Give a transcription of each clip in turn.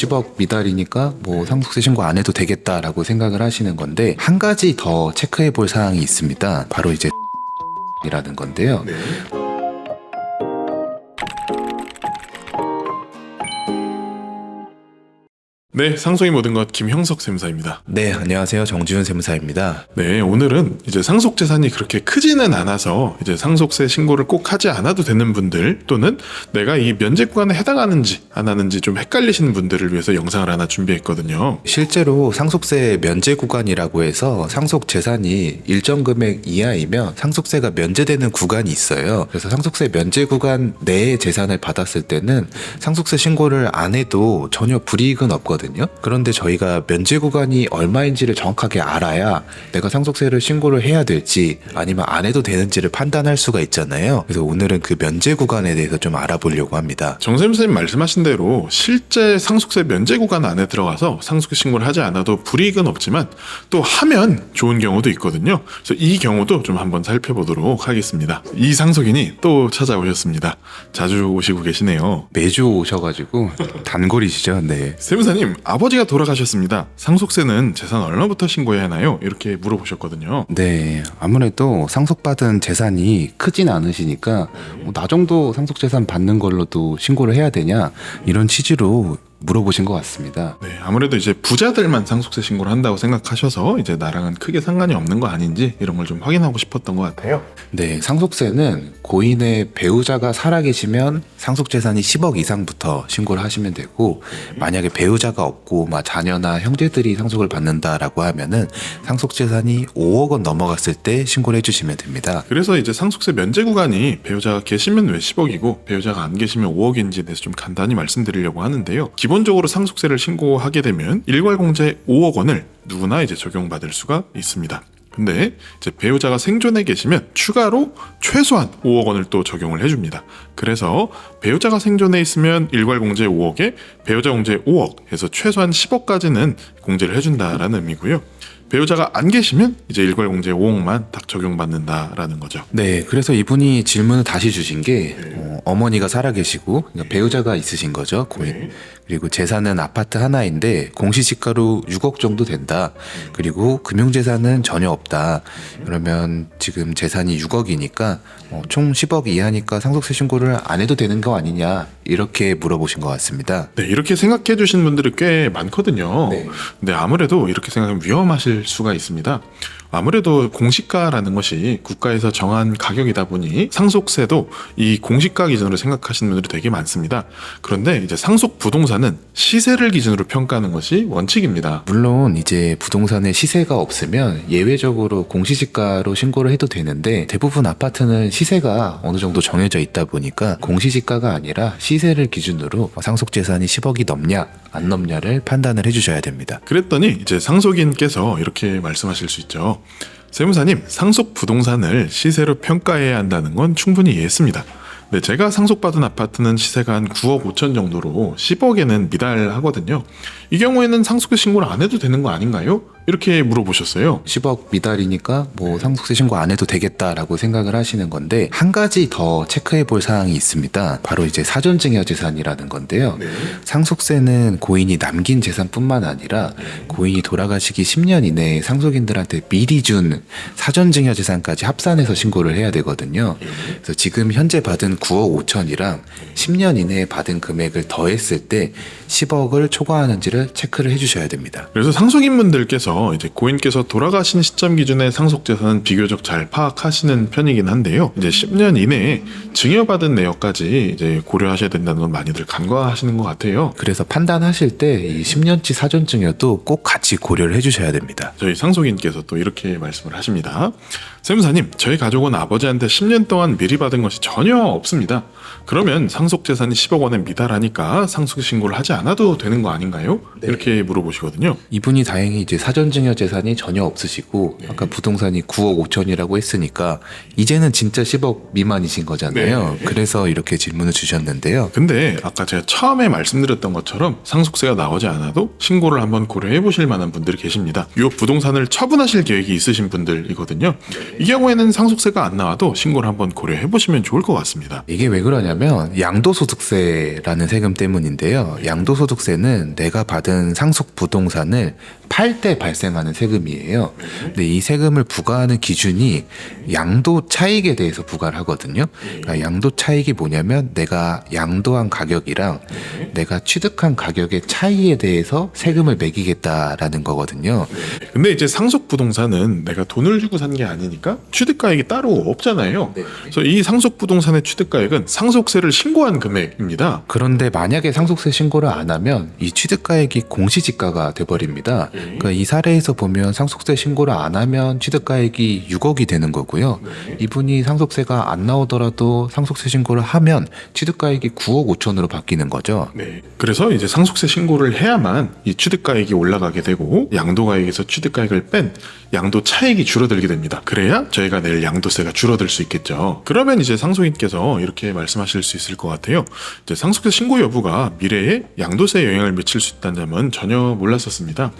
10억 미달이니까 뭐 상속세 신고 안 해도 되겠다라고 생각을 하시는 건데, 한 가지 더 체크해 볼 사항이 있습니다. 바로 이제 이라는 건데요. 네, 상속의 모든 것 김형석 세무사입니다. 네, 안녕하세요. 정지훈 세무사입니다. 네, 오늘은 이제 상속 재산이 그렇게 크지는 않아서 이제 상속세 신고를 꼭 하지 않아도 되는 분들, 또는 내가 이 면제 구간에 해당하는지 안 하는지 좀 헷갈리시는 분들을 위해서 영상을 하나 준비했거든요. 실제로 상속세 면제 구간이라고 해서 상속 재산이 일정 금액 이하이면 상속세가 면제되는 구간이 있어요. 그래서 상속세 면제 구간 내의 재산을 받았을 때는 상속세 신고를 안 해도 전혀 불이익은 없거든요. 그런데 저희가 면제 구간이 얼마인지를 정확하게 알아야 내가 상속세를 신고를 해야 될지 아니면 안 해도 되는지를 판단할 수가 있잖아요. 그래서 오늘은 그 면제 구간에 대해서 좀 알아보려고 합니다. 정 세무사님 말씀하신 대로 실제 상속세 면제 구간 안에 들어가서 상속세 신고를 하지 않아도 불이익은 없지만 또 하면 좋은 경우도 있거든요. 그래서 이 경우도 좀 한번 살펴보도록 하겠습니다. 이 상속인이 또 찾아오셨습니다. 자주 오시고 계시네요. 매주 오셔가지고 단골이시죠? 네. 세무사님, 아버지가 돌아가셨습니다. 상속세는 재산 얼마부터 신고해야 하나요? 이렇게 물어보셨거든요. 네, 아무래도 상속받은 재산이 크진 않으시니까 나 정도 상속재산 받는 걸로도 신고를 해야 되냐, 이런 취지로 물어보신 것 같습니다. 네, 아무래도 이제 부자들만 상속세 신고를 한다고 생각하셔서 이제 나랑은 크게 상관이 없는 거 아닌지 이런 걸 좀 확인하고 싶었던 것 같아요. 네, 상속세는 고인의 배우자가 살아계시면 상속재산이 10억 이상부터 신고를 하시면 되고, 만약에 배우자가 없고 자녀나 형제들이 상속을 받는다라고 하면은 상속재산이 5억 원 넘어갔을 때 신고를 해주시면 됩니다. 그래서 이제 상속세 면제 구간이 배우자가 계시면 왜 10억이고 배우자가 안 계시면 5억인지에 대해서 좀 간단히 말씀드리려고 하는데요. 기본적으로 상속세를 신고하게 되면 일괄공제 5억 원을 누구나 이제 적용받을 수가 있습니다. 근데 이제 배우자가 생존해 계시면 추가로 최소한 5억 원을 또 적용을 해줍니다. 그래서 배우자가 생존해 있으면 일괄공제 5억에 배우자 공제 5억 해서 최소한 10억까지는 공제를 해준다라는 의미고요. 배우자가 안 계시면 이제 일괄공제 5억만 딱 적용받는다라는 거죠. 네, 그래서 이분이 질문을 다시 주신 게 어머니가 살아계시고, 그러니까 배우자가 있으신 거죠, 고인. 그리고 재산은 아파트 하나인데 공시지가로 6억 정도 된다. 그리고 금융재산은 전혀 없다. 그러면 지금 재산이 6억이니까 총 10억 이하니까 상속세 신고를 안 해도 되는 거 아니냐, 이렇게 물어보신 것 같습니다. 네, 이렇게 생각해 주신 분들이 꽤 많거든요. 네. 근데 아무래도 이렇게 생각하면 위험하실 수가 있습니다. 아무래도 공시가라는 것이 국가에서 정한 가격이다 보니 상속세도 이 공시가 기준으로 생각하시는 분들이 되게 많습니다. 그런데 이제 상속 부동산은 시세를 기준으로 평가하는 것이 원칙입니다. 물론 이제 부동산에 시세가 없으면 예외적으로 공시지가로 신고를 해도 되는데, 대부분 아파트는 시세가 어느 정도 정해져 있다 보니까 공시지가가 아니라 시세를 기준으로 상속재산이 10억이 넘냐 안 넘냐를 판단을 해주셔야 됩니다. 그랬더니 이제 상속인께서 이렇게 말씀하실 수 있죠. 세무사님, 상속 부동산을 시세로 평가해야 한다는 건 충분히 이해했습니다. 네, 제가 상속받은 아파트는 시세가 한 9억 5천 정도로 10억에는 미달하거든요. 이 경우에는 상속세 신고를 안 해도 되는 거 아닌가요? 이렇게 물어보셨어요. 10억 미달이니까 뭐 상속세 신고 안 해도 되겠다라고 생각을 하시는 건데, 한 가지 더 체크해 볼 사항이 있습니다. 바로 이제 사전증여 재산이라는 건데요. 상속세는 고인이 남긴 재산뿐만 아니라 고인이 돌아가시기 10년 이내에 상속인들한테 미리 준 사전증여 재산까지 합산해서 신고를 해야 되거든요. 그래서 지금 현재 받은 9억 5천이랑 10년 이내에 받은 금액을 더했을 때 10억을 초과하는지를 체크를 해주셔야 됩니다. 그래서 상속인분들께서 이제 고인께서 돌아가신 시점 기준의 상속재산은 비교적 잘 파악하시는 편이긴 한데요. 이제 10년 이내에 증여받은 내역까지 이제 고려하셔야 된다는 건 많이들 간과하시는 것 같아요. 그래서 판단하실 때 이 10년치 사전증여도 꼭 같이 고려를 해주셔야 됩니다. 저희 상속인께서 또 이렇게 말씀을 하십니다. 세무사님, 저희 가족은 아버지한테 10년 동안 미리 받은 것이 전혀 없습니다. 그러면 상속재산이 10억 원에 미달하니까 상속 신고를 하지 않아도 되는 거 아닌가요? 네. 이렇게 물어보시거든요. 이분이 다행히 이제 사전증여 재산이 전혀 없으시고, 아까 부동산이 9억 5천이라고 했으니까 이제는 진짜 10억 미만이신 거잖아요. 그래서 이렇게 질문을 주셨는데요. 근데 아까 제가 처음에 말씀드렸던 것처럼 상속세가 나오지 않아도 신고를 한번 고려해 보실 만한 분들이 계십니다. 이 부동산을 처분하실 계획이 있으신 분들이거든요. 이 경우에는 상속세가 안 나와도 신고를 한번 고려해 보시면 좋을 것 같습니다. 이게 왜 그러냐면 양도소득세라는 세금 때문인데요. 양도소득세는 내가 받은 상속 부동산을 팔 때 발생하는 세금이에요. 근데 이 세금을 부과하는 기준이 양도 차익에 대해서 부과를 하거든요. 그러니까 양도 차익이 뭐냐면 내가 양도한 가격이랑 내가 취득한 가격의 차이에 대해서 세금을 매기겠다라는 거거든요. 근데 이제 상속 부동산은 내가 돈을 주고 산 게 아니니까 취득가액이 따로 없잖아요. 그래서 이 상속 부동산의 취득가액은 상속세를 신고한 금액입니다. 그런데 만약에 상속세 신고를 안 하면 이 취득가액이 공시지가가 돼버립니다. 그러니까 이 사례에서 보면 상속세 신고를 안 하면 취득가액이 6억이 되는 거고요. 이분이 상속세가 안 나오더라도 상속세 신고를 하면 취득가액이 9억 5천으로 바뀌는 거죠. 네. 그래서 이제 상속세 신고를 해야만 이 취득가액이 올라가게 되고 양도가액에서 취득가액을 뺀 양도 차익이 줄어들게 됩니다. 그래야 저희가 낼 양도세가 줄어들 수 있겠죠. 그러면 이제 상속인께서 이렇게 말씀하실 수 있을 것 같아요. 이제 상속세 신고 여부가 미래에 양도세에 영향을 미칠 수 있다는 점은 전혀 몰랐었습니다.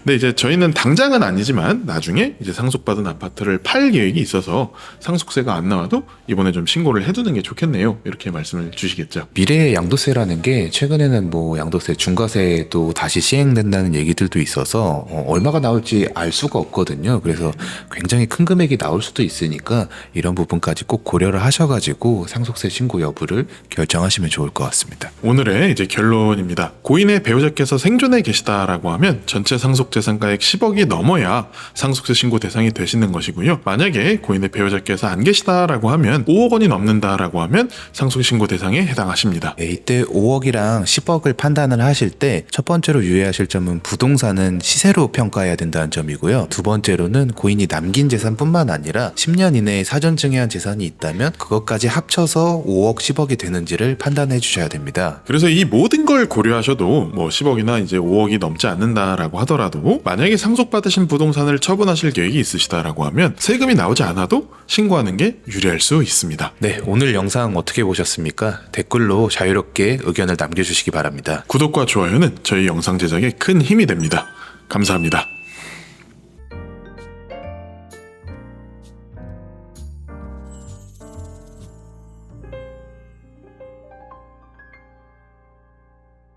근데 이제 저희는 당장은 아니지만 나중에 이제 상속받은 아파트를 팔 계획이 있어서 상속세가 안 나와도 이번에 좀 신고를 해두는 게 좋겠네요. 이렇게 말씀을 주시겠죠. 미래의 양도세라는 게 최근에는 뭐 양도세 중과세도 다시 시행된다는 얘기들도 있어서 얼마가 나올지 알 수가 없거든요. 그래서 굉장히 큰 금액이 나올 수도 있으니까 이런 부분까지 꼭 고려를 하셔가지고 상속세 신고 여부를 결정하시면 좋을 것 같습니다. 오늘의 이제 결론입니다. 고인의 배우자께서 생존해 계시다라고 하면 전체 상속재산가액 10억이 넘어야 상속세 신고 대상이 되시는 것이고요. 만약에 고인의 배우자께서 안 계시다라고 하면 5억 원이 넘는다라고 하면 상속세 신고 대상에 해당하십니다. 네, 이때 5억이랑 10억을 판단을 하실 때 첫 번째로 유의하실 점은 부동산은 시세로 평가해야 된다는 점이고요. 두 번째로는 고인이 남긴 재산뿐만 아니라 10년 이내에 사전증여한 재산이 있다면 그것까지 합쳐서 5억, 10억이 되는지를 판단해 주셔야 됩니다. 그래서 이 모든 걸 고려하셔도 뭐 10억이나 이제 5억이 넘지 않는다라고 하더라도 만약에 상속받으신 부동산을 처분하실 계획이 있으시다라고 하면 세금이 나오지 않아도 신고하는 게 유리할 수 있습니다. 네, 오늘 영상 어떻게 보셨습니까? 댓글로 자유롭게 의견을 남겨주시기 바랍니다. 구독과 좋아요는 저희 영상 제작에 큰 힘이 됩니다. 감사합니다.